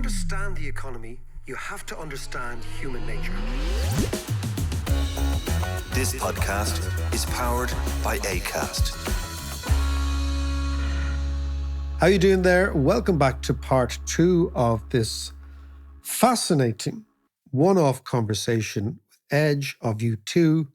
understand the economy, you have to understand human nature. This podcast is powered by Acast. How you doing there? Welcome back to part 2 of this fascinating one-off conversation with Edge of U2.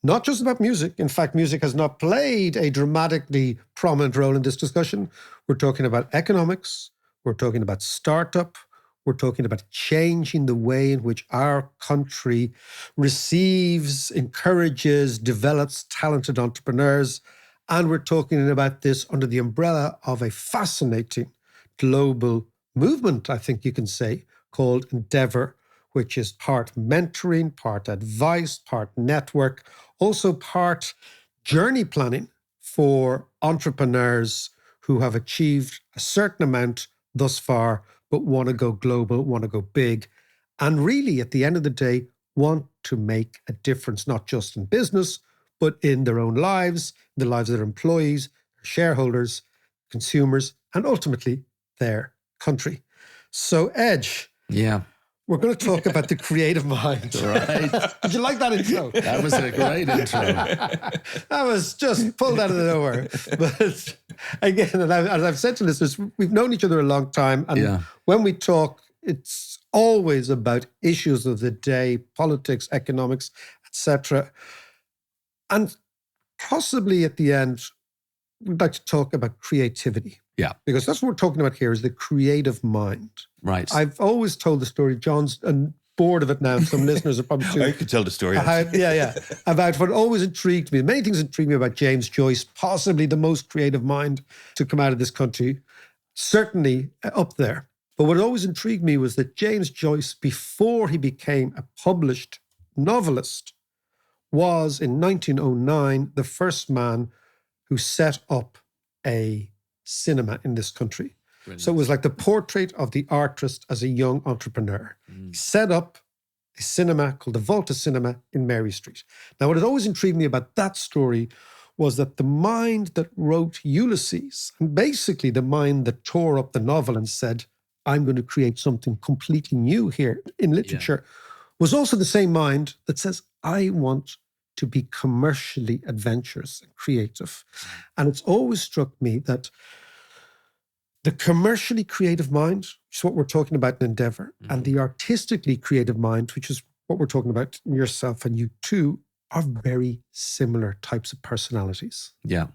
Not just about music. In fact, music has not played a dramatically prominent role in this discussion. We're talking about economics. We're talking about startup. We're talking about changing the way in which our country receives, encourages, develops talented entrepreneurs. And we're talking about this under the umbrella of a fascinating global movement, I think you can say, called Endeavour, which is part mentoring, part advice, part network, also part journey planning for entrepreneurs who have achieved a certain amount thus far, but want to go global, want to go big, and really, at the end of the day, want to make a difference, not just in business, but in their own lives, the lives of their employees, their shareholders, consumers, and ultimately their country. So, Edge. Yeah. We're going to talk about the creative mind. Right. Did you like that intro? That was a great intro. That was just pulled out of nowhere. But again, and as I've said to listeners, we've known each other a long time. And when we talk, it's always about issues of the day, politics, economics, etc. And possibly at the end, we'd like to talk about creativity. Yeah. Because that's what we're talking about here is the creative mind. Right. I've always told the story. John's bored of it now. Some listeners are probably too. I could tell the story. About what always intrigued me. Many things intrigued me about James Joyce, possibly the most creative mind to come out of this country. Certainly up there. But what always intrigued me was that James Joyce, before he became a published novelist, was in 1909 the first man who set up a cinema in this country. Brilliant. So it was like the portrait of the artist as a young entrepreneur. He set up a cinema called the Volta cinema in Mary Street. Now, what had always intrigued me about that story was that the mind that wrote Ulysses, and basically the mind that tore up the novel and said, I'm going to create something completely new here in literature, was also the same mind that says, I want to be commercially adventurous and creative. And it's always struck me that the commercially creative mind, which is what we're talking about in Endeavour, and the artistically creative mind, which is what we're talking about in yourself and you too, are very similar types of personalities. Yeah.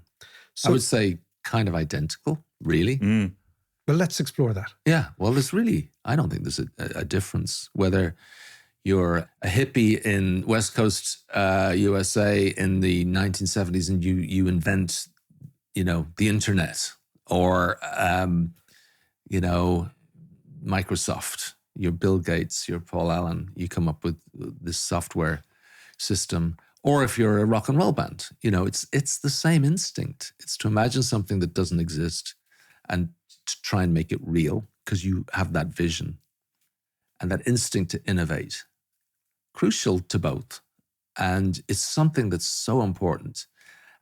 So, I would say kind of identical, really. Well, let's explore that. Yeah. Well, I don't think there's a difference whether you're a hippie in West Coast USA in the 1970s and you invent, the internet, or, Microsoft, you're Bill Gates, you're Paul Allen, you come up with this software system. Or if you're a rock and roll band, it's the same instinct. It's to imagine something that doesn't exist and to try and make it real because you have that vision and that instinct to innovate. Crucial to both. And it's something that's so important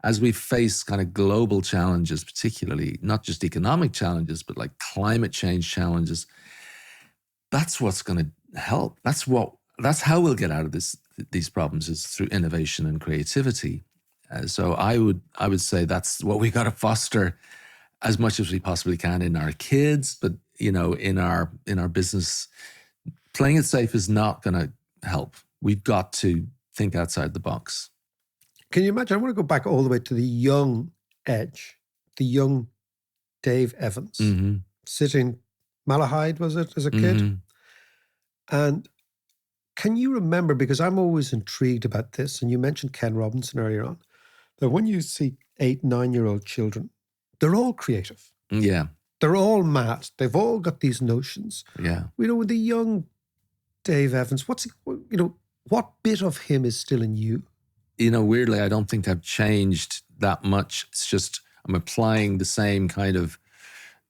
as we face kind of global challenges, particularly not just economic challenges, but like climate change challenges. That's what's going to help. That's how we'll get out of these problems, is through innovation and creativity. So I would say that's what we got to foster as much as we possibly can in our kids, but in our business. Playing it safe is not going to help. We've got to think outside the box. Can you imagine? I want to go back all the way to the young Edge, the young Dave Evans, sitting Malahide, was it, as a kid? And can you remember, because I'm always intrigued about this, and you mentioned Ken Robinson earlier on, that when you see 8, 9-year-old children, they're all creative. Yeah. They're all mad. They've all got these notions. Yeah. With the young Dave Evans, what bit of him is still in you? Weirdly, I don't think I've changed that much. It's just I'm applying the same kind of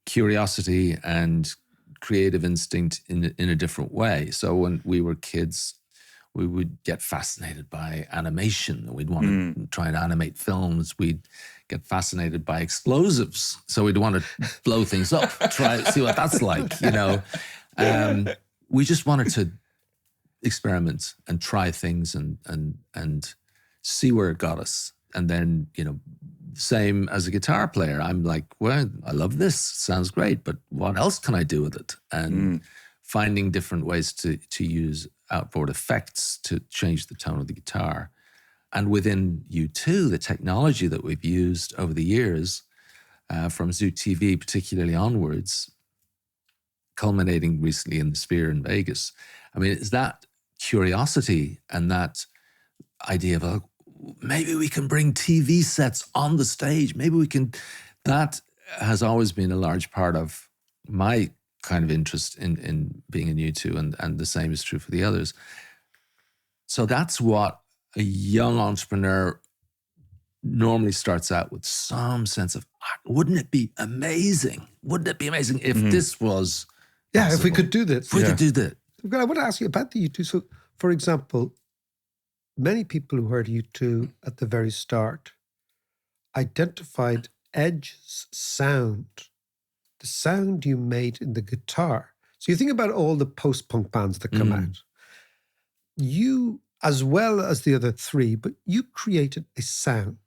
curiosity and creative instinct in a different way. So when we were kids, we would get fascinated by animation. We'd want to try and animate films. We'd get fascinated by explosives. So we'd want to blow things up, see what that's like, We just wanted to experiment and try things and see where it got us. And then, same as a guitar player, I'm like, well, I love this, sounds great, but what else can I do with it? And finding different ways to use outboard effects to change the tone of the guitar. And within U2, the technology that we've used over the years, from Zoo TV particularly onwards, culminating recently in the Sphere in Vegas. I mean, it's that curiosity and that idea of, maybe we can bring TV sets on the stage. Maybe we can. That has always been a large part of my kind of interest in being in U2, and the same is true for the others. So that's what a young entrepreneur normally starts out with, some sense of, wouldn't it be amazing? Wouldn't it be amazing if this was possible? If we could do this. If we could do that. I want to ask you about the U2. So, for example, many people who heard U2 at the very start identified Edge's sound, the sound you made in the guitar. So you think about all the post-punk bands that come out. You, as well as the other three, but you created a sound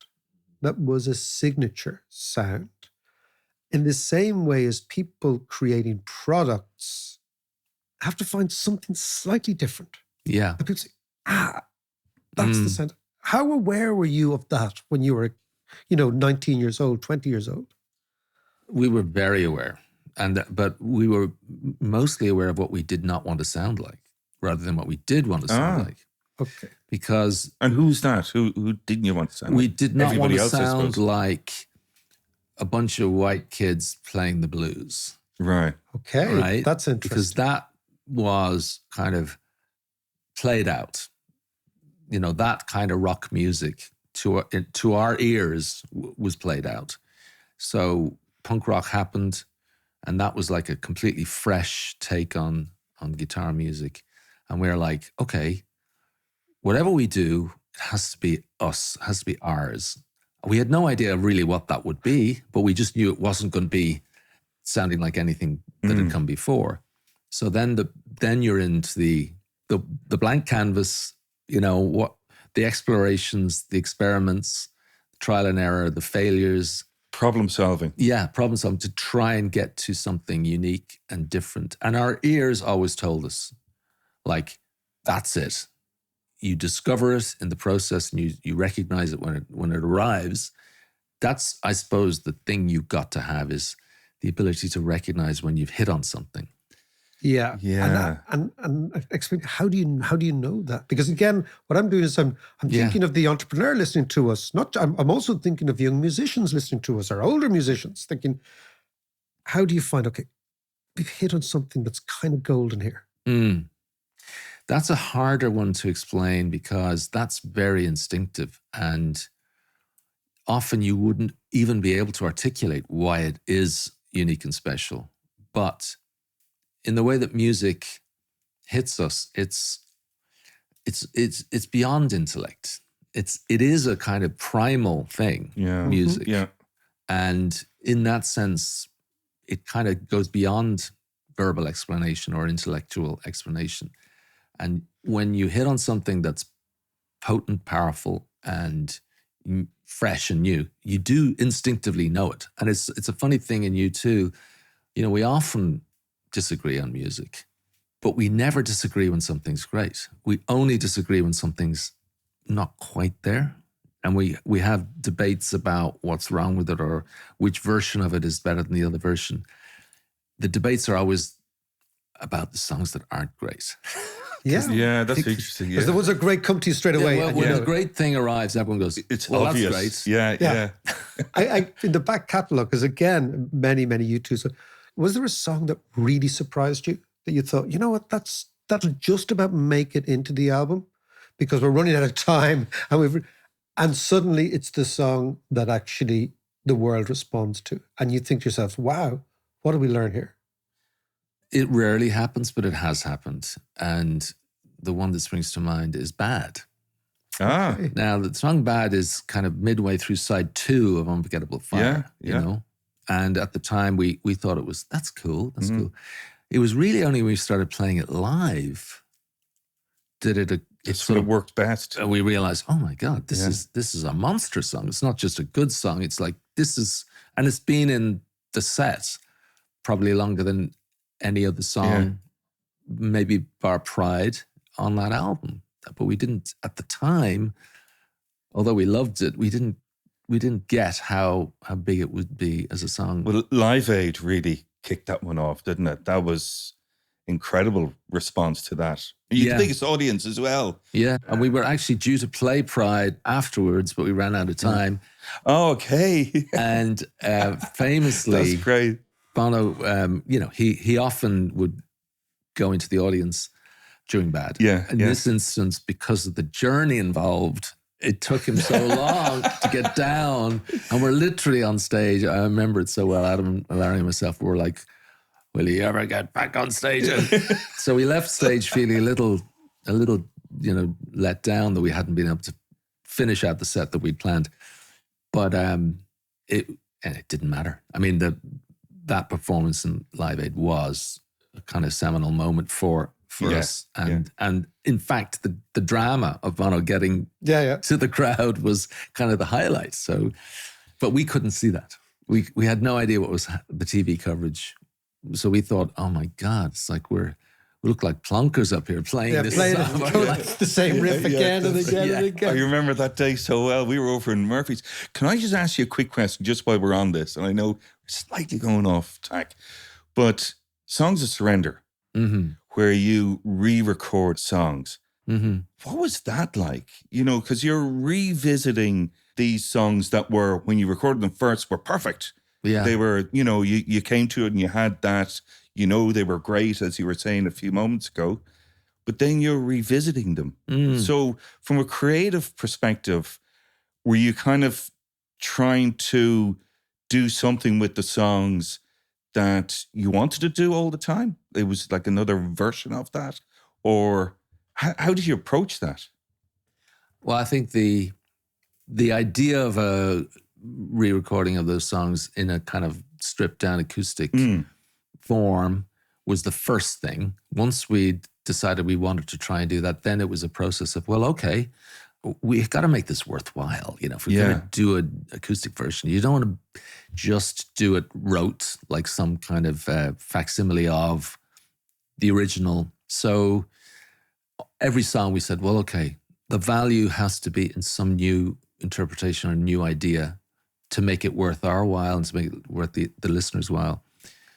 that was a signature sound. In the same way as people creating products have to find something slightly different. Yeah. And people say, that's the sound. How aware were you of that when you were, 19 years old, 20 years old? We were very aware, but we were mostly aware of what we did not want to sound like, rather than what we did want to sound like. Okay. And who's that? Who didn't you want to sound like? We did not Everybody want to else, sound like a bunch of white kids playing the blues. Right. Okay. Right? That's interesting. Because that was kind of played out. That kind of rock music to our ears was played out. So punk rock happened, and that was like a completely fresh take on guitar music. And we're like, okay, whatever we do, it has to be us, it has to be ours. We had no idea really what that would be, but we just knew it wasn't going to be sounding like anything that had come before. So then you're into the blank canvas, what the explorations, the experiments, trial and error, the failures. Problem solving. Yeah, problem solving, to try and get to something unique and different. And our ears always told us, like, that's it. You discover it in the process, and you recognize it when it arrives. That's, I suppose, the thing you've got to have, is the ability to recognize when you've hit on something. Yeah. Yeah. And explain, how do you know that? Because again, what I'm doing is I'm thinking of the entrepreneur listening to us. I'm also thinking of young musicians listening to us, or older musicians, thinking, how do you find, okay, we've hit on something that's kind of golden here? That's a harder one to explain, because that's very instinctive, and often you wouldn't even be able to articulate why it is unique and special. But in the way that music hits us, it's beyond intellect. It is a kind of primal thing, music. Yeah. And in that sense, it kind of goes beyond verbal explanation or intellectual explanation. And when you hit on something that's potent, powerful, and fresh and new, you do instinctively know it. And it's a funny thing in U2, we often disagree on music, but we never disagree when something's great. We only disagree when something's not quite there. And we have debates about what's wrong with it, or which version of it is better than the other version. The debates are always about the songs that aren't great. Yeah, that's interesting. Because the ones that are great come to you straight away. Well, when a great thing arrives, everyone goes, It's well, obvious. that's great. Yeah. I in the back catalogue, because again, many U2. So was there a song that really surprised you, that you thought, you know what, that'll just about make it into the album, because we're running out of time, and suddenly it's the song that actually the world responds to, and you think to yourself, wow, what did we learn here? It rarely happens, but it has happened. And the one that springs to mind is Bad. Okay. Now, the song Bad is kind of midway through side 2 of Unforgettable Fire, you know? And at the time, we thought that's cool, cool. it was really only when we started playing it live did it sort of worked best. And we realized, oh my God, this is a monster song. It's not just a good song. It's like, and it's been in the set probably longer than any other song, maybe bar Pride on that album. But we didn't, at the time, although we loved it, we didn't get how big it would be as a song. Well, Live Aid really kicked that one off, didn't it? That was incredible response to that. You had the biggest audience as well. Yeah, and we were actually due to play Pride afterwards, but we ran out of time. Oh, okay. And famously, that's great. Bono, he often would go into the audience during Bad. Yeah. In this instance, because of the journey involved, it took him so long to get down. And we're literally on stage. I remember it so well. Adam, Larry, and myself were like, will he ever get back on stage? So we left stage feeling a little, let down that we hadn't been able to finish out the set that we'd planned. But it didn't matter. I mean, that performance in Live Aid was a kind of seminal moment for us. And in fact, the drama of Bono getting to the crowd was kind of the highlight. So, but we couldn't see that. We had no idea what was the TV coverage. So we thought, oh my God, it's like we look like plunkers up here playing this song. The same riff again and again and again. I remember that day so well. We were over in Murphy's. Can I just ask you a quick question just while we're on this? And I know we're slightly going off track, but Songs of Surrender, where you re-record songs, what was that like? Because you're revisiting these songs that were, when you recorded them first, were perfect. Yeah. They were, you came to it and you had that, they were great, as you were saying a few moments ago, but then you're revisiting them. So from a creative perspective, were you kind of trying to do something with the songs that you wanted to do all the time? It was like another version of that? Or how did you approach that? Well, I think the idea of a re-recording of those songs in a kind of stripped down acoustic form was the first thing. Once we decided we wanted to try and do that, then it was a process of, well, okay, we've got to make this worthwhile. If we're going to do an acoustic version, you don't want to just do it rote, like some kind of facsimile of the original. So every song we said, well, okay, the value has to be in some new interpretation or new idea to make it worth our while and to make it worth the listener's while.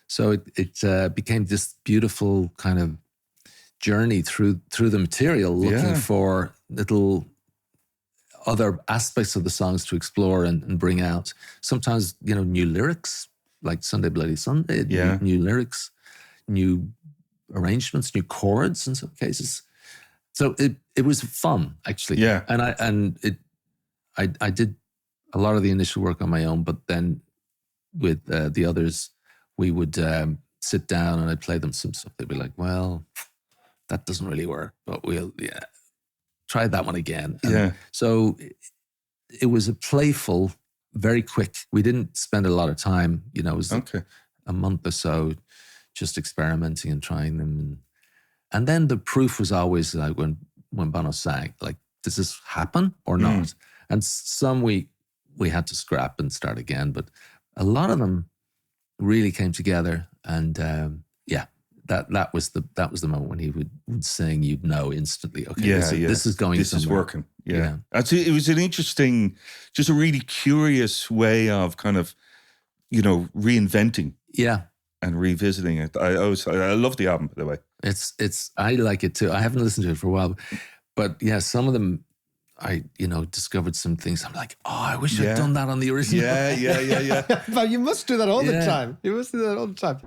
So it became this beautiful kind of journey through the material, looking for little other aspects of the songs to explore and bring out. Sometimes, new lyrics, like Sunday Bloody Sunday, new lyrics, new arrangements, new chords in some cases. So it was fun, actually. Yeah. And I did a lot of the initial work on my own, but then with the others, we would sit down and I'd play them some stuff. They'd be like, well, that doesn't really work, but we'll try that one again. And so it was a playful, very quick. We didn't spend a lot of time, it was a month or so just experimenting and trying them. And then the proof was always like when Bono sang, like, does this happen or not? And some we had to scrap and start again, but a lot of them really came together. And that was the moment when he would sing, you'd know instantly, okay, this is going this somewhere. is working. Yeah. It was an interesting, just a really curious way of kind of, reinventing. Yeah. And revisiting it. I love the album, by the way. I like it too. I haven't listened to it for a while, but yeah, some of them I discovered some things. I'm like, oh, I wish I'd done that on the original. Yeah. But you must do that all the time. You must do that all the time.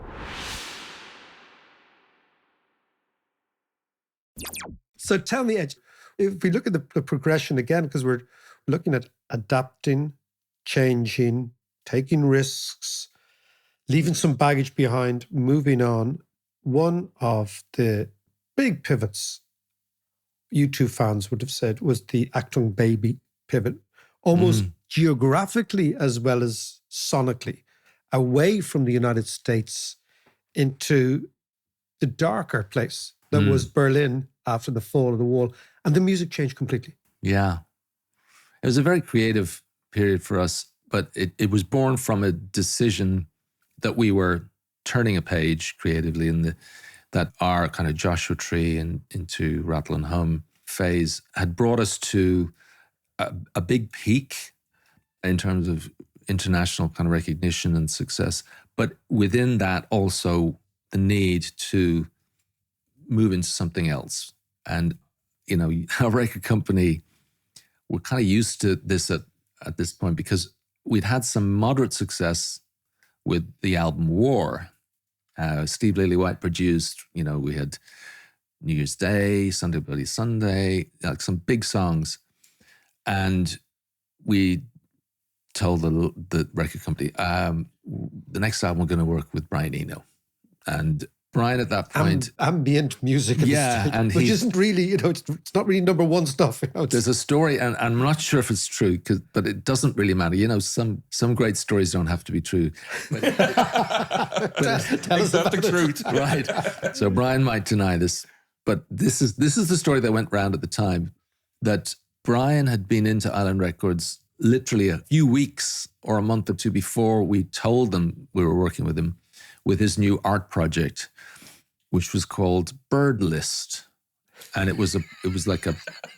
So tell me, Edge, if we look at the progression again, because we're looking at adapting, changing, taking risks, leaving some baggage behind, moving on. One of the big pivots U2 fans would have said was the Achtung Baby pivot, almost geographically as well as sonically, away from the United States into the darker place that was Berlin after the fall of the wall, and the music changed completely. Yeah. It was a very creative period for us, but it was born from a decision that we were turning a page creatively that our kind of Joshua Tree and into Rattle and Hum phase had brought us to a big peak in terms of international kind of recognition and success. But within that also the need to move into something else. And, you know, our record company, we're kind of used to this at this point because we'd had some moderate success with the album War. Steve Lillywhite produced, you know, we had New Year's Day, Sunday Bloody Sunday, like some big songs. And we told the record company, the next album we're going to work with Brian Eno. And Brian at that point... ambient music. Yeah. And which isn't really, you know, it's not really number one stuff. You know, there's a story, and I'm not sure if it's true, but it doesn't really matter. You know, some great stories don't have to be true. But tell us about the truth. Right. So Brian might deny this, but this is the story that went round at the time, that Brian had been into Island Records literally a few weeks or a month or two before we told them we were working with him with his new art project, which was called Bird List. And it was like a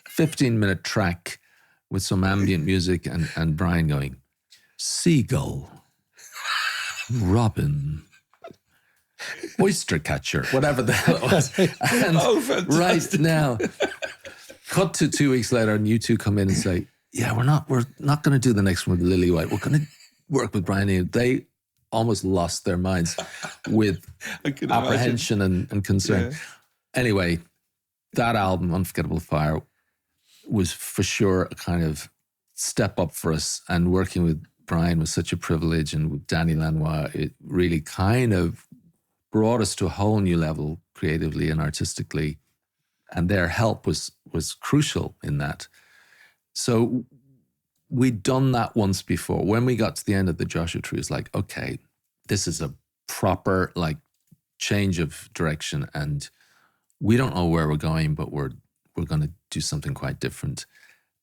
15-minute track with some ambient music and Brian going, seagull, robin, oyster catcher, whatever the hell it was. And right now, cut to 2 weeks later, and you two come in and say, yeah, we're not going to do the next one with Lillywhite. We're going to work with Brian Eno. They almost lost their minds with apprehension and concern. Yeah. Anyway, that album, Unforgettable Fire, was for sure a kind of step up for us. And working with Brian was such a privilege, and with Danny Lanois, it really kind of brought us to a whole new level creatively and artistically. And their help was crucial in that. So we'd done that once before. When we got to the end of the Joshua Tree, it's like, okay, this is a proper like change of direction, and we don't know where we're going, but we're going to do something quite different.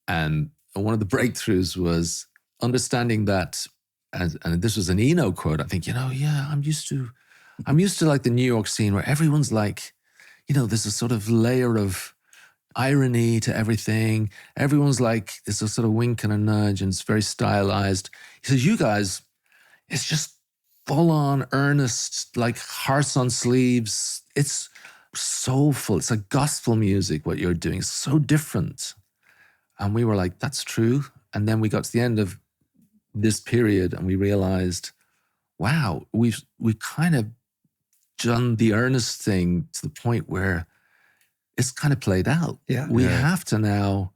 And one of the breakthroughs was understanding that, and this was an Eno quote, I think, you know, yeah, I'm used to like the New York scene where everyone's like, you know, there's a sort of layer of irony to everything. Everyone's like, there's a sort of wink and a nudge, and it's very stylized. He says, you guys, it's just full on earnest, like hearts on sleeves. It's soulful. It's like gospel music, what you're doing. It's so different. And we were like, that's true. And then we got to the end of this period and we realized, wow, we kind of done the earnest thing to the point where it's kind of played out. Yeah. We have to now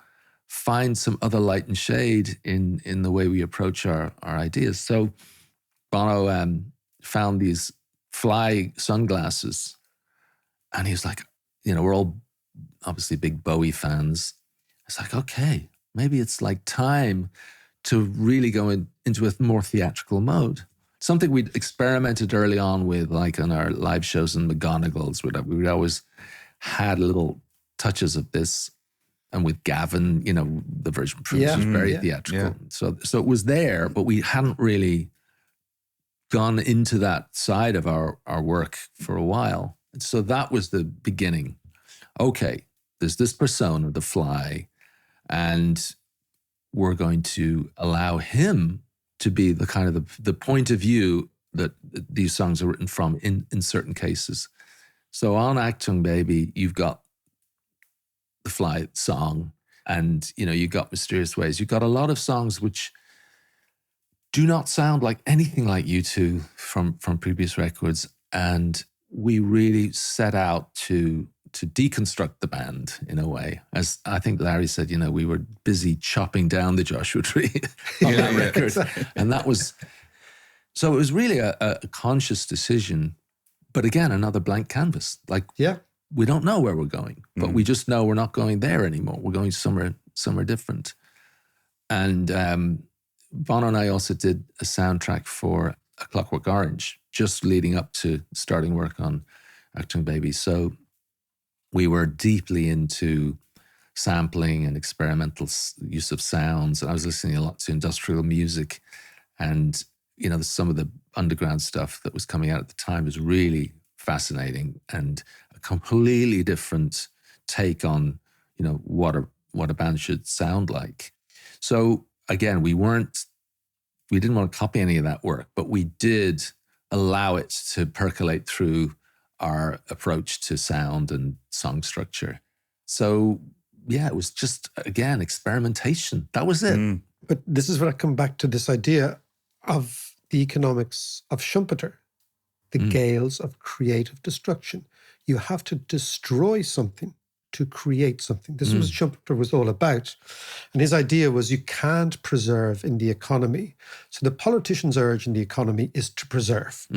find some other light and shade in the way we approach our ideas. So Bono found these fly sunglasses, and he was like, you know, we're all obviously big Bowie fans. It's like, okay, maybe it's like time to really go into a more theatrical mode. Something we'd experimented early on with, like on our live shows in McGonagall's, we always had little touches of this. And with Gavin, you know, the version was very theatrical. Yeah. So it was there, but we hadn't really gone into that side of our work for a while. And so that was the beginning. Okay, there's this persona, the fly, and we're going to allow him to be the kind of the point of view that these songs are written from in certain cases. So on Actung Baby, you've got the fly song, and you know, you got Mysterious Ways. You've got a lot of songs which do not sound like anything like U2 from previous records. And we really set out to deconstruct the band in a way. As I think Larry said, you know, we were busy chopping down the Joshua Tree on that record. Exactly. And that was, so it was really a conscious decision, but again, another blank canvas. Like, we don't know where we're going, but we just know we're not going there anymore. We're going somewhere different. And Bono and I also did a soundtrack for A Clockwork Orange, just leading up to starting work on Acting Baby. So we were deeply into sampling and experimental use of sounds. And I was listening a lot to industrial music, and some of the underground stuff that was coming out at the time was really fascinating and a completely different take on what a band should sound like. So again, we didn't want to copy any of that work, but we did allow it to percolate through our approach to sound and song structure. So yeah, it was just, again, experimentation. That was it. But this is where I come back to this idea of the economics of Schumpeter, the gales of creative destruction. You have to destroy something to create something. This was what Schumpeter was all about. And his idea was you can't preserve in the economy. So the politician's urge in the economy is to preserve.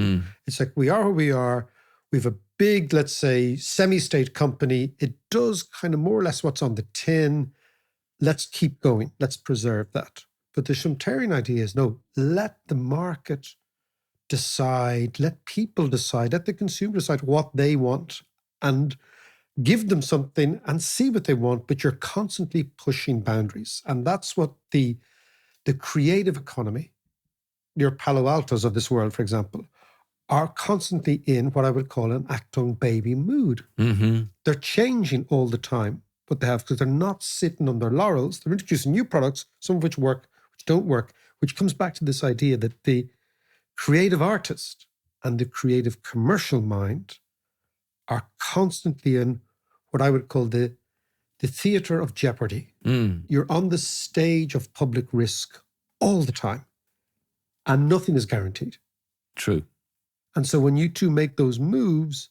It's like, we are who we are. We have a big, let's say, semi-state company. It does kind of more or less what's on the tin. Let's keep going. Let's preserve that. But the Schumpeterian idea is, no, let the market decide, let people decide, let the consumer decide what they want, and give them something and see what they want, but you're constantly pushing boundaries. And that's what the creative economy, your Palo Altos of this world, for example, are constantly in what I would call an Acting Baby mood. They're changing all the time, but they have, because they're not sitting on their laurels. They're introducing new products, some of which work, which don't work, which comes back to this idea that the creative artist and the creative commercial mind are constantly in what I would call the theater of jeopardy. You're on the stage of public risk all the time, and nothing is guaranteed. True. And so when you two make those moves,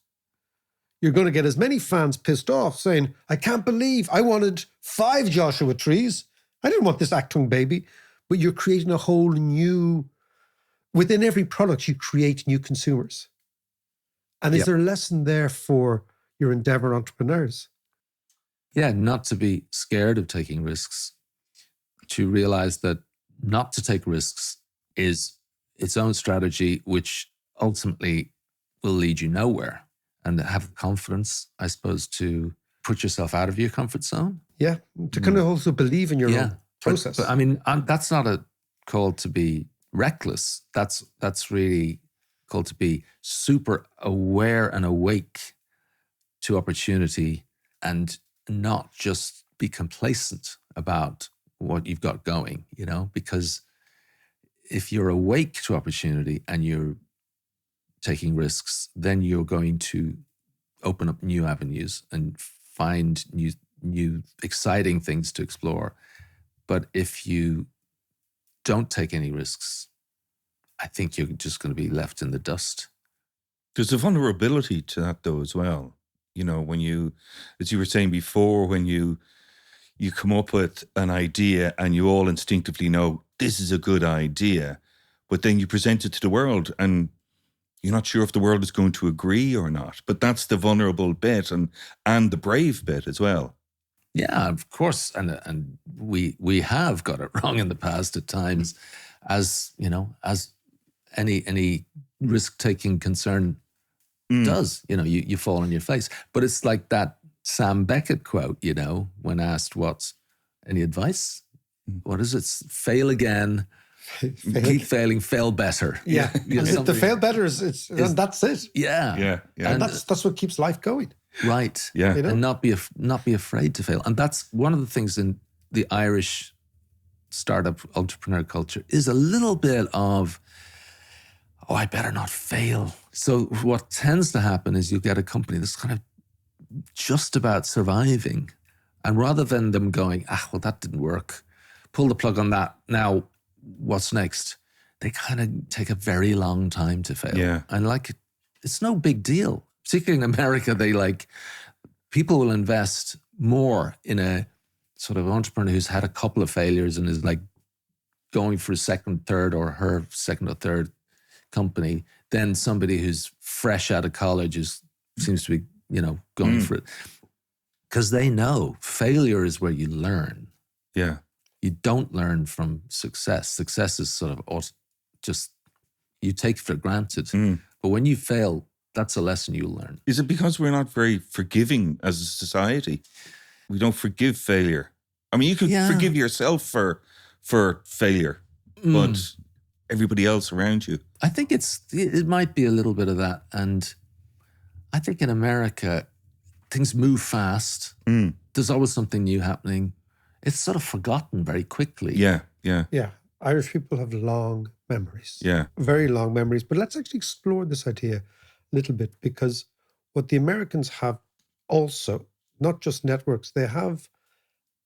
you're going to get as many fans pissed off saying, I can't believe I wanted 5 Joshua trees. I didn't want this Acting Baby. But you're creating a whole new, within every product, you create new consumers. And is there a lesson there for your endeavor entrepreneurs? Yeah, not to be scared of taking risks, to realize that not to take risks is its own strategy, which ultimately will lead you nowhere. And have the confidence, I suppose, to put yourself out of your comfort zone. Yeah, to kind of also believe in your own process. But I mean, that's not a call to be reckless. That's really called to be super aware and awake to opportunity, and not just be complacent about what you've got going, because if you're awake to opportunity and you're taking risks, then you're going to open up new avenues and find new exciting things to explore. But if you don't take any risks, I think you're just going to be left in the dust. There's a vulnerability to that, though, as well. When you, as you were saying before, when you come up with an idea and you all instinctively know this is a good idea, but then you present it to the world and you're not sure if the world is going to agree or not. But that's the vulnerable bit and the brave bit as well. Yeah, of course. And we have got it wrong in the past at times, as any risk-taking concern does. You fall on your face. But it's like that Sam Beckett quote, when asked what's any advice? What is it? Fail again. Keep failing, fail better. Yeah. The fail better is that's it. Yeah. And that's what keeps life going. Right. Yeah. And not be afraid to fail. And that's one of the things in the Irish startup entrepreneur culture is a little bit of, I better not fail. So what tends to happen is you get a company that's kind of just about surviving. And rather than them going, that didn't work, pull the plug on that, now what's next? They kind of take a very long time to fail. Yeah. And it's no big deal. Particularly in America, people will invest more in a sort of entrepreneur who's had a couple of failures and is going for a second, third, or her second or third company than somebody who's fresh out of college seems to be, going for it. Because they know failure is where you learn. Yeah. You don't learn from success. Success is sort of just, you take for granted. But when you fail, that's a lesson you learn. Is it because we're not very forgiving as a society? We don't forgive failure. I mean, you could forgive yourself for failure, but everybody else around you. I think it might be a little bit of that. And I think in America, things move fast. There's always something new happening. It's sort of forgotten very quickly. Yeah. Yeah. Irish people have long memories. Yeah. Very long memories. But let's actually explore this idea a little bit, because what the Americans have also, not just networks, they have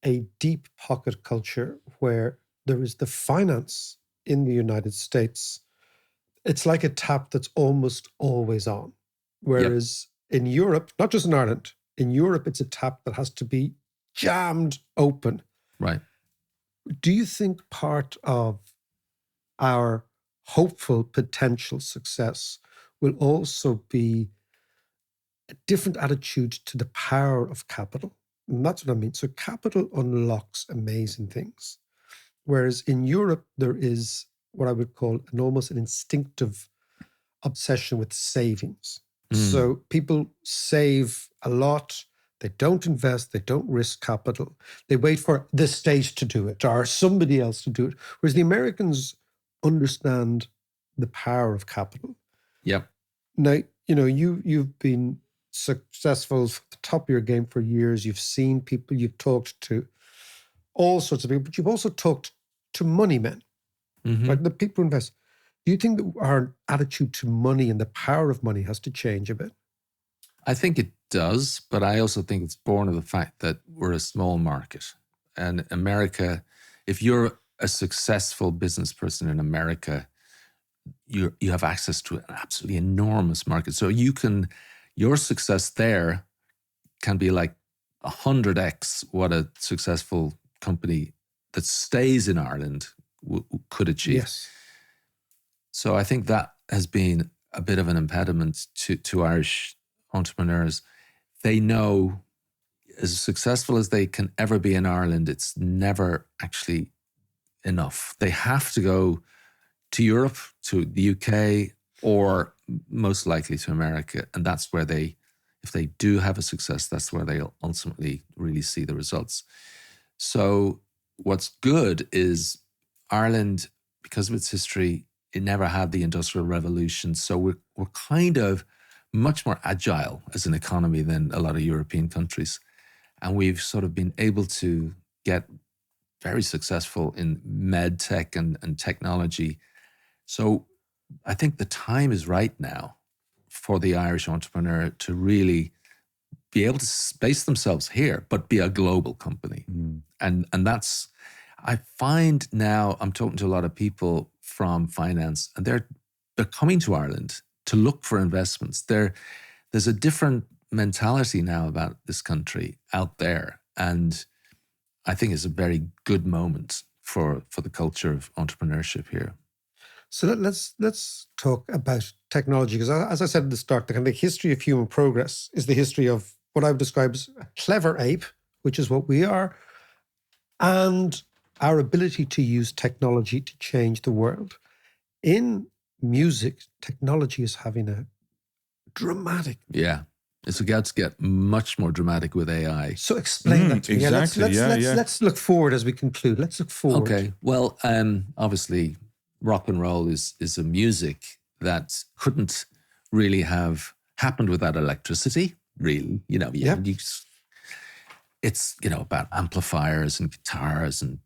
a deep pocket culture where there is the finance in the United States. It's like a tap that's almost always on. Whereas in Europe, not just in Ireland, in Europe, it's a tap that has to be jammed open. Right. Do you think part of our hopeful potential success will also be a different attitude to the power of capital? And that's what I mean. So capital unlocks amazing things. Whereas in Europe, there is what I would call almost an instinctive obsession with savings. So people save a lot. They don't invest. They don't risk capital. They wait for the state to do it or somebody else to do it. Whereas the Americans understand the power of capital. Yep. Now, you've been successful at the top of your game for years. You've seen people, you've talked to all sorts of people, but you've also talked to money men, like the people who invest. Do you think that our attitude to money and the power of money has to change a bit? I think it does, but I also think it's born of the fact that we're a small market. And America, if you're a successful business person in America, you have access to an absolutely enormous market. So your success there can be like 100x what a successful company that stays in Ireland could achieve. Yes. So I think that has been a bit of an impediment to Irish entrepreneurs. They know as successful as they can ever be in Ireland, it's never actually enough. They have to go to Europe, to the UK, or most likely to America. And that's where if they do have a success, that's where they'll ultimately really see the results. So what's good is Ireland, because of its history, it never had the Industrial Revolution. So we're kind of much more agile as an economy than a lot of European countries. And we've sort of been able to get very successful in med tech and technology. So I think the time is right now for the Irish entrepreneur to really be able to base themselves here, but be a global company. And that's, I find now I'm talking to a lot of people from finance, and they're coming to Ireland to look for investments. There's a different mentality now about this country out there. And I think it's a very good moment for the culture of entrepreneurship here. So let's talk about technology, because as I said at the start, the kind of history of human progress is the history of what I would describe as a clever ape, which is what we are, and our ability to use technology to change the world. In music, technology is having a dramatic. Yeah. It's about to get much more dramatic with AI. So explain that to me. Exactly. Let's look forward as we conclude. Let's look forward. Okay. Well, obviously, rock and roll is a music that couldn't really have happened without electricity, really. It's about amplifiers and guitars and,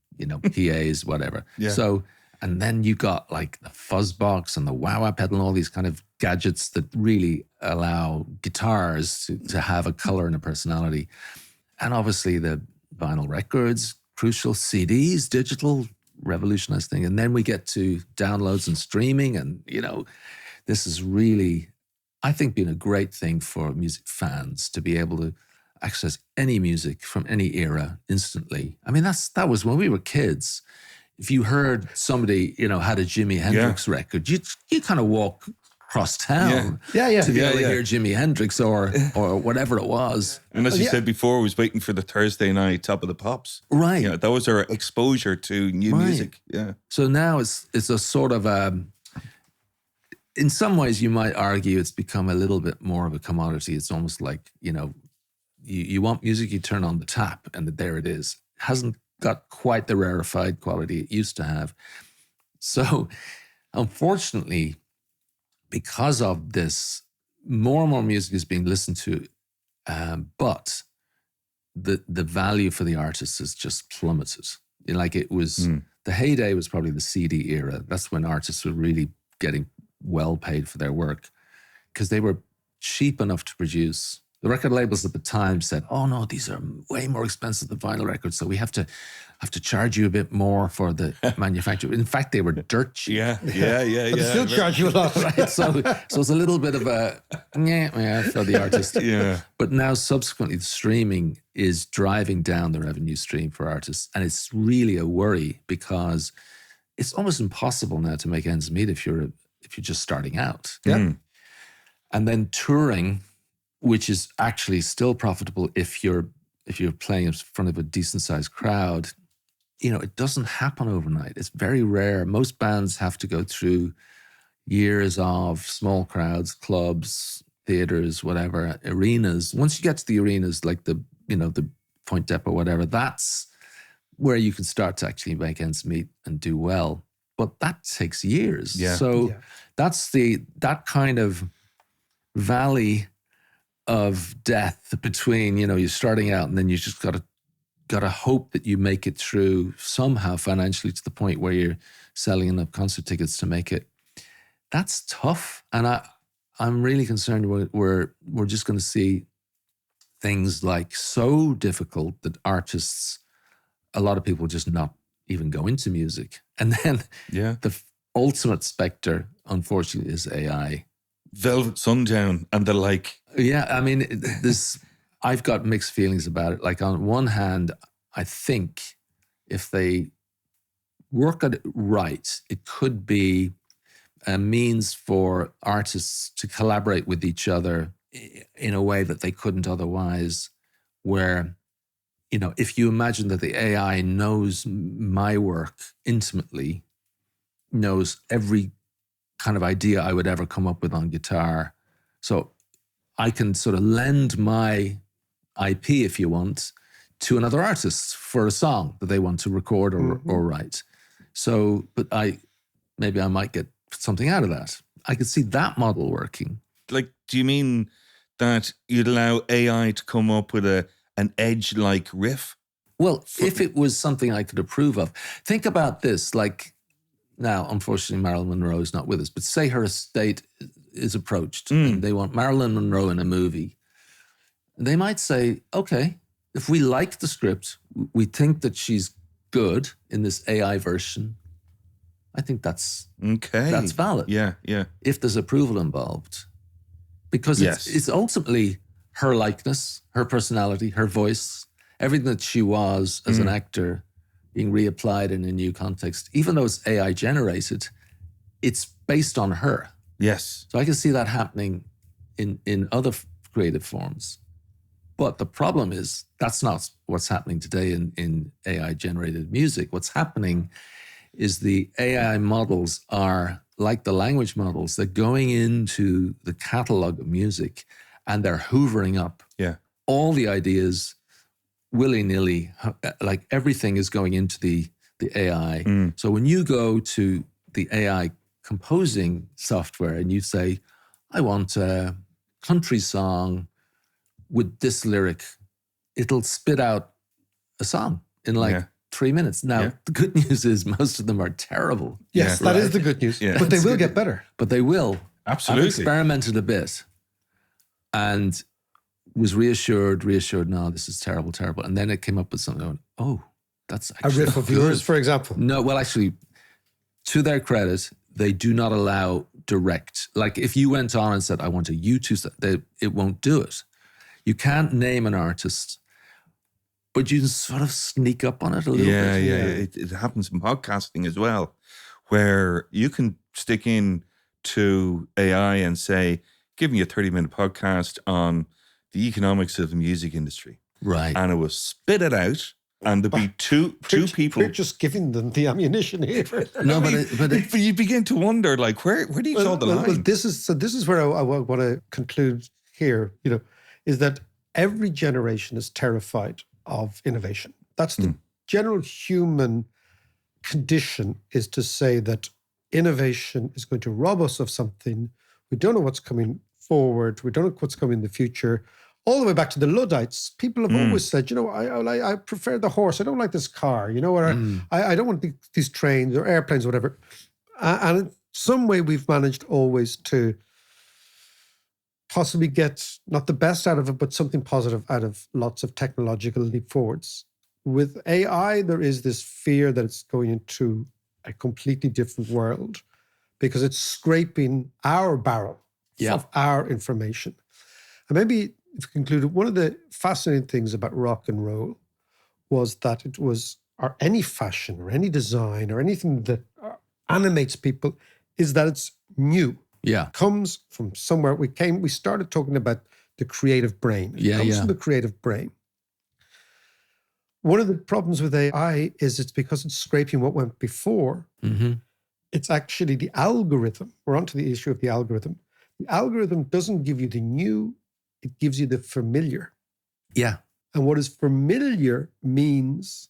PAs, whatever. Yeah. So, and then you got like the fuzz box and the wah-wah pedal and all these kind of gadgets that really allow guitars to have a color and a personality. And obviously the vinyl records, crucial, CDs, digital, revolutionized thing. And then we get to downloads and streaming. And, this is really, I think, been a great thing for music fans to be able to access any music from any era instantly. I mean, that was when we were kids. If you heard somebody, had a Jimi Hendrix record, you kind of walk across town to be able to hear Jimi Hendrix or whatever it was. And as you said before, I was waiting for the Thursday night Top of the Pops. Right. That was our exposure to new music. Yeah. So now it's a sort of in some ways, you might argue it's become a little bit more of a commodity. It's almost like, you want music, you turn on the tap, and there it is. It hasn't got quite the rarefied quality it used to have. So, unfortunately, because of this, more and more music is being listened to, but the value for the artists has just plummeted. Like it was, the heyday was probably the CD era. That's when artists were really getting well paid for their work because they were cheap enough to produce. The record labels at the time said, "Oh no, these are way more expensive than vinyl records, so we have to charge you a bit more for the manufacture." In fact, they were dirt cheap. Yeah. But they still charge you a lot. Right? So it's a little bit of a for the artist. Yeah. But now subsequently, the streaming is driving down the revenue stream for artists, and it's really a worry because it's almost impossible now to make ends meet if you're just starting out. Yeah. And then touring, which is actually still profitable if you're playing in front of a decent sized crowd, it doesn't happen overnight. It's very rare. Most bands have to go through years of small crowds, clubs, theaters, whatever, arenas. Once you get to the arenas, like the Point Depot, whatever, that's where you can start to actually make ends meet and do well. But that takes years. Yeah. So that's that kind of valley of death between, you're starting out and then you just got to hope that you make it through somehow financially to the point where you're selling enough concert tickets to make it. That's tough. And I'm really concerned we're just going to see things like so difficult that artists, a lot of people just not even go into music. And then the ultimate specter, unfortunately, is AI. Velvet Sundown and the like. Yeah, I mean, I've got mixed feelings about it. Like on one hand, I think if they work at it right, it could be a means for artists to collaborate with each other in a way that they couldn't otherwise, where, if you imagine that the AI knows my work intimately, knows every kind of idea I would ever come up with on guitar. So I can sort of lend my IP, if you want, to another artist for a song that they want to record or write. So, but maybe I might get something out of that. I could see that model working. Like, do you mean that you'd allow AI to come up with an edge-like riff? Well, if it was something I could approve of. Think about this, like, now, unfortunately, Marilyn Monroe is not with us, but say her estate is approached and they want Marilyn Monroe in a movie. They might say, okay, if we like the script, we think that she's good in this AI version, I think that's valid. Yeah. If there's approval involved. Because it's ultimately her likeness, her personality, her voice, everything that she was as an actor being reapplied in a new context. Even though it's AI generated, it's based on her. Yes. So I can see that happening in other creative forms. But the problem is that's not what's happening today in AI generated music. What's happening is the AI models are like the language models. They're going into the catalog of music and they're hoovering up all the ideas willy-nilly, like everything is going into the AI. So when you go to the AI composing software and you say, I want a country song with this lyric, it'll spit out a song in 3 minutes. Now, the good news is most of them are terrible. Yes, that is the good news. Yeah. But they will get better. But they will. Absolutely. I've experimented a bit and was reassured, no, this is terrible. And then it came up with something, going, oh, that's actually A riff of good. yours, for example. No, well, actually, to their credit, they do not allow direct. Like if you went on and said, I want a U2, it won't do it. You can't name an artist, but you can sort of sneak up on it a little bit. Yeah. It happens in podcasting as well, where you can stick in to AI and say, give me a 30-minute podcast on the economics of the music industry. Right. And it will spit it out And there'd be two people. We're just giving them the ammunition here. No, but You begin to wonder, like, where do you draw the line? Well, this is where I want to conclude here. Is that every generation is terrified of innovation. That's the general human condition, is to say that innovation is going to rob us of something. We don't know what's coming forward. We don't know what's coming in the future. All the way back to the Luddites, people have always said, I prefer the horse. I don't like this car, or I don't want these trains or airplanes or whatever. And in some way, we've managed always to possibly get not the best out of it, but something positive out of lots of technological leap forwards. With AI, there is this fear that it's going into a completely different world because it's scraping our barrel of our information. And maybe, if concluded, one of the fascinating things about rock and roll was that it was, or any fashion or any design or anything that animates people, is that it's new. Yeah. Comes from somewhere. We started talking about the creative brain. It comes from the creative brain. One of the problems with AI is it's because it's scraping what went before. Mm-hmm. It's actually the algorithm. We're onto the issue of the algorithm. The algorithm doesn't give you the new, it gives you the familiar. Yeah. And what is familiar means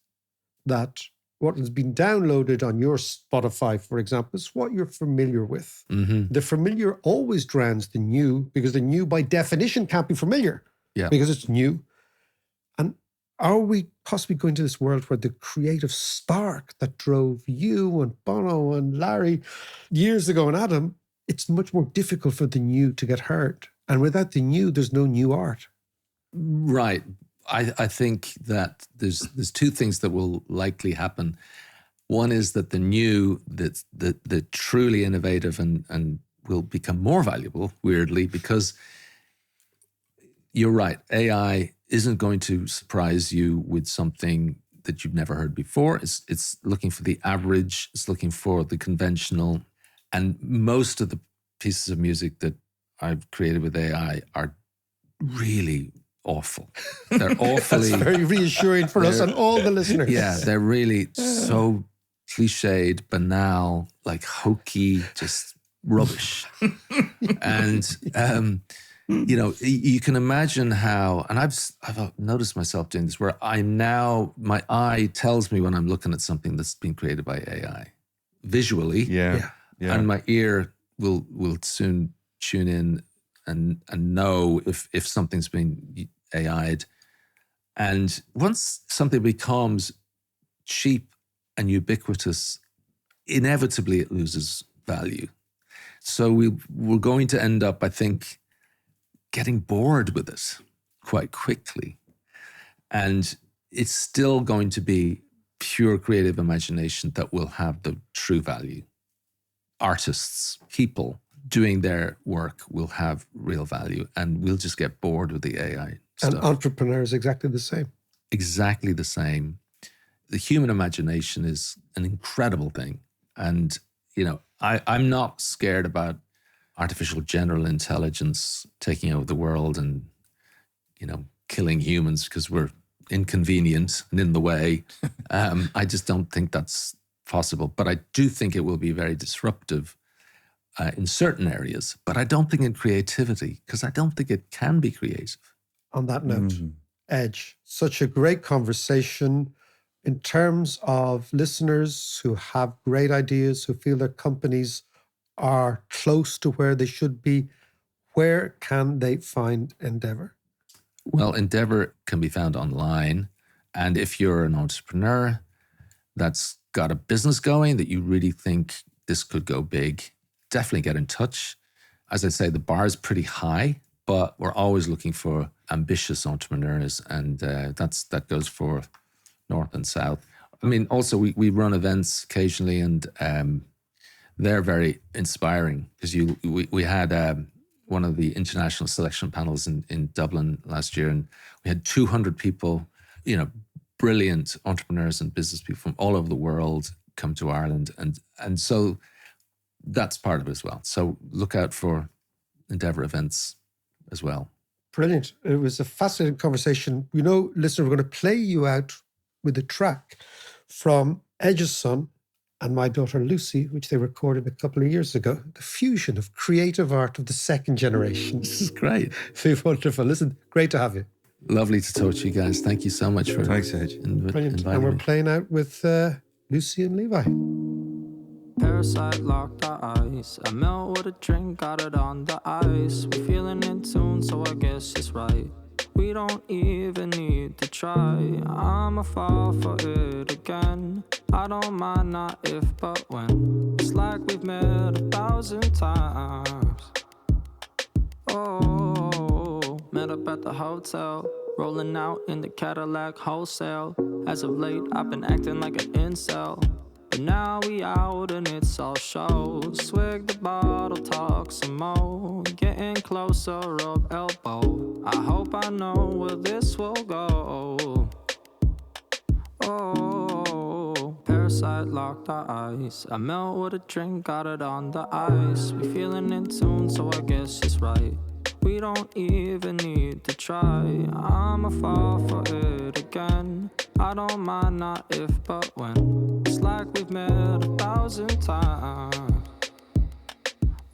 that what has been downloaded on your Spotify, for example, is what you're familiar with. Mm-hmm. The familiar always drowns the new, because the new by definition can't be familiar because it's new. And are we possibly going to this world where the creative spark that drove you and Bono and Larry years ago and Adam, it's much more difficult for the new to get heard. And without the new, there's no new art. Right. I think that there's two things that will likely happen. One is that the new, the truly innovative and will become more valuable, weirdly, because you're right. AI isn't going to surprise you with something that you've never heard before. It's looking for the average. It's looking for the conventional. And most of the pieces of music that I've created with AI are really awful. They're awfully... That's very reassuring for us and all the listeners. Yeah, they're really so cliched, banal, like hokey, just rubbish. And, you can imagine how, and I've noticed myself doing this, where my eye tells me when I'm looking at something that's been created by AI, visually. Yeah. And my ear will soon tune in and know if something's been AI'd. And once something becomes cheap and ubiquitous, inevitably it loses value. So we're going to end up, I think, getting bored with it quite quickly. And it's still going to be pure creative imagination that will have the true value. Artists, people doing their work will have real value, and we'll just get bored with the AI stuff. And entrepreneurs, exactly the same. Exactly the same. The human imagination is an incredible thing. And, I'm not scared about artificial general intelligence taking over the world and, killing humans because we're inconvenient and in the way. I just don't think that's possible. But I do think it will be very disruptive in certain areas. But I don't think in creativity, because I don't think it can be creative. On that note, Edge, such a great conversation in terms of listeners who have great ideas, who feel their companies are close to where they should be. Where can they find Endeavour? Well, Endeavour can be found online. And if you're an entrepreneur that's got a business going that you really think this could go big, definitely get in touch. As I say, the bar is pretty high, but we're always looking for ambitious entrepreneurs. And that goes for North and South. I mean, also we run events occasionally, and they're very inspiring because we had one of the international selection panels in Dublin last year, and we had 200 people, brilliant entrepreneurs and business people from all over the world come to Ireland. And so that's part of it as well. So look out for Endeavour events as well. Brilliant. It was a fascinating conversation. Listener, we're going to play you out with a track from Edge's son and my daughter Lucy, which they recorded a couple of years ago. The fusion of creative art of the second generation. This is great. It's wonderful. Listen, great to have you. Lovely to talk to you guys. Thank you so much for Thanks, Edge. Brilliant. inviting And we're me. playing out with Lucy and Levi. Parasite locked our eyes. I melt with a drink, got it on the ice. We're feeling in tune, so I guess it's right. We don't even need to try. I'ma fall for it again. I don't mind, not if, but when. It's like we've met 1,000 times. Oh, met up at the hotel, rolling out in the Cadillac wholesale. As of late, I've been acting like an incel. But now we out and it's all shows. Swig the bottle, talk some more. Getting closer, rub elbow. I hope I know where this will go. Oh, parasite locked our eyes. I melt with a drink, got it on the ice. We feeling in tune, so I guess it's right. We don't even need to try. I'ma fall for it again. I don't mind, not if, but when. It's like we've met 1,000 times.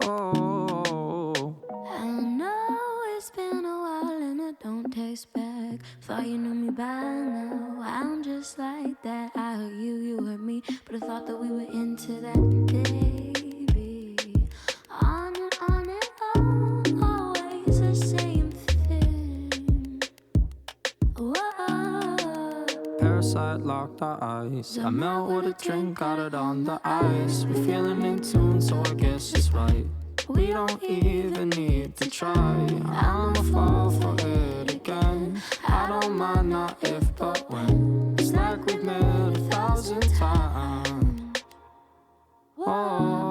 Oh, I know it's been a while and I don't taste back. Thought you knew me by now. I'm just like that. I hurt you, you hurt me, but I thought that we were into that, baby. On and on and on, always the same thing. Whoa. parasite locked our eyes. I melt with a drink, got it on the ice. We feeling in tune, so I guess it's right. We don't even need to try. I'ma fall for it again. I don't mind, not if, but when. It's like we've met 1,000 times. Whoa.